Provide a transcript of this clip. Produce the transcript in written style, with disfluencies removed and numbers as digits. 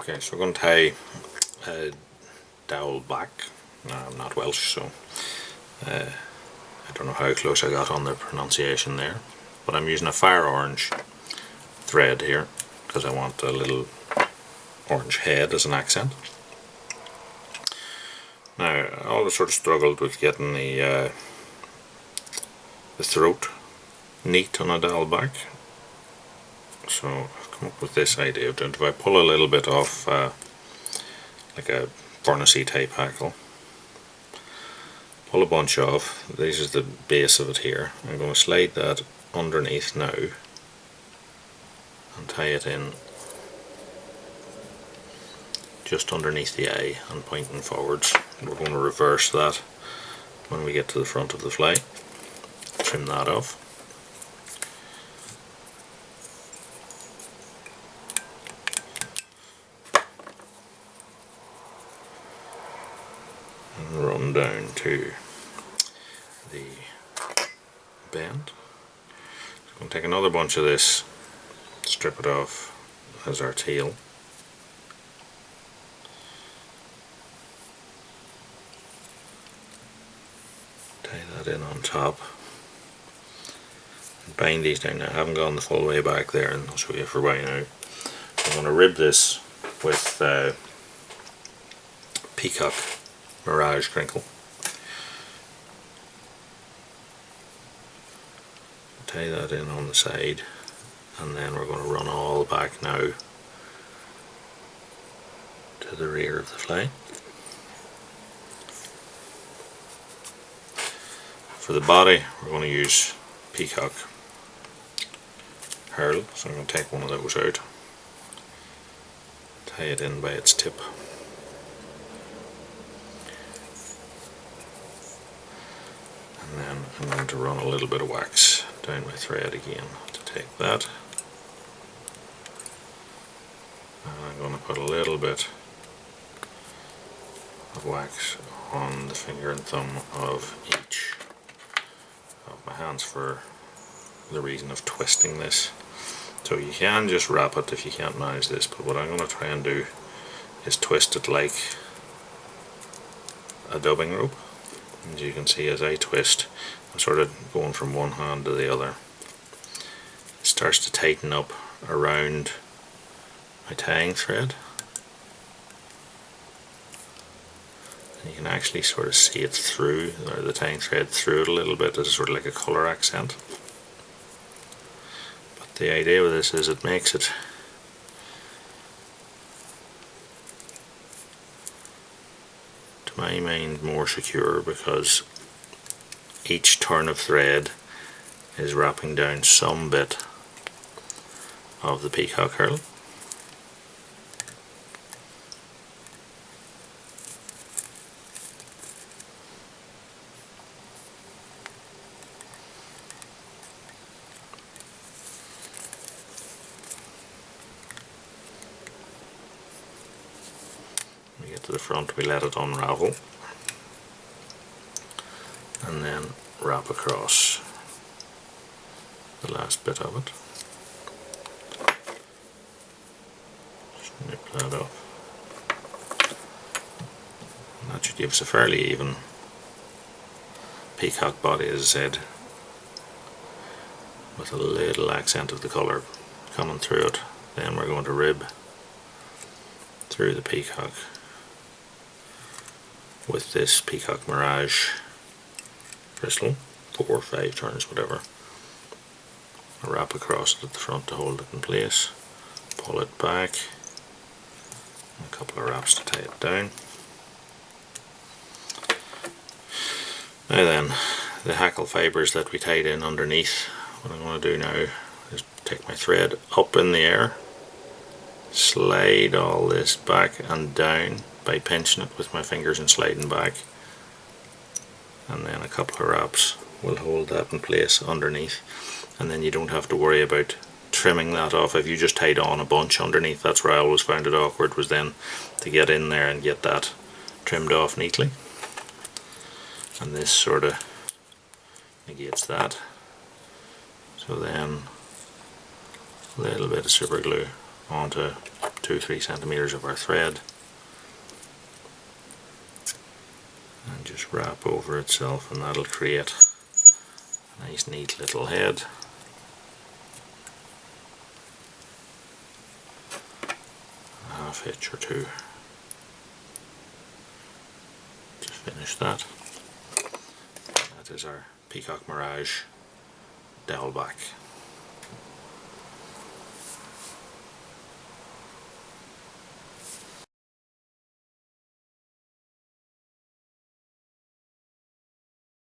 Okay, so we're going to tie Diawl Bach. I'm not Welsh, so I don't know how close I got on the pronunciation there, but I'm using a fire orange thread here because I want a little orange head as an accent. Now, I always sort of struggled with getting the throat neat on a Diawl Bach, so I've come up with this idea of doing, if I pull a little bit off like a furnace-y type hackle, pull a bunch off, this is the base of it here, I'm going to slide that underneath now and tie it in just underneath the eye and pointing forwards. We're going to reverse that when we get to the front of the fly. Trim that off. And run down to the bend. So we're going to take another bunch of this, strip it off as our tail. Tie that in on top. And bind these down. Now, I haven't gone the full way back there, and I'll show you for why now. I'm going to rib this with Peacock Mirage crinkle. Tie that in on the side, and then we're going to run all back now to the rear of the fly. For the body, we're going to use Peacock Herl, so I'm going to take one of those out, tie it in by its tip, and then I'm going to run a little bit of wax down my thread again to take that, and I'm going to put a little bit of wax on the finger and thumb of each of my hands for the reason of twisting this. So you can just wrap it if you can't manage this, but what I'm going to try and do is twist it like a dubbing rope. As you can see, as I twist, I'm sort of going from one hand to the other. It starts to tighten up around my tying thread. And you can actually sort of see it through, or the tying thread through it a little bit, as sort of like a colour accent. But the idea with this is it makes it to my mind more secure, because each turn of thread is wrapping down some bit of the Peacock Herl. We get to the front, we let it unravel, and then wrap across the last bit of it. Snip that off. And that should give us a fairly even peacock body, as I said, with a little accent of the colour coming through it. Then we're going to rib through the peacock with this Peacock Mirage crystal, 4 or 5 turns, whatever. I wrap across it at the front to hold it in place, pull it back, and a couple of wraps to tie it down. Now then, the hackle fibres that we tied in underneath, what I'm going to do now is take my thread up in the air, slide all this back and down by pinching it with my fingers and sliding back, and then a couple of wraps will hold that in place underneath, and then you don't have to worry about trimming that off. If you just tied on a bunch underneath, that's where I always found it awkward, was then to get in there and get that trimmed off neatly, and this sort of negates that. So then a little bit of super glue onto 2-3 centimeters of our thread and just wrap over itself, and that'll create a nice neat little head. A half hitch or two to finish that. That is our Peacock Mirage Diawl Bach.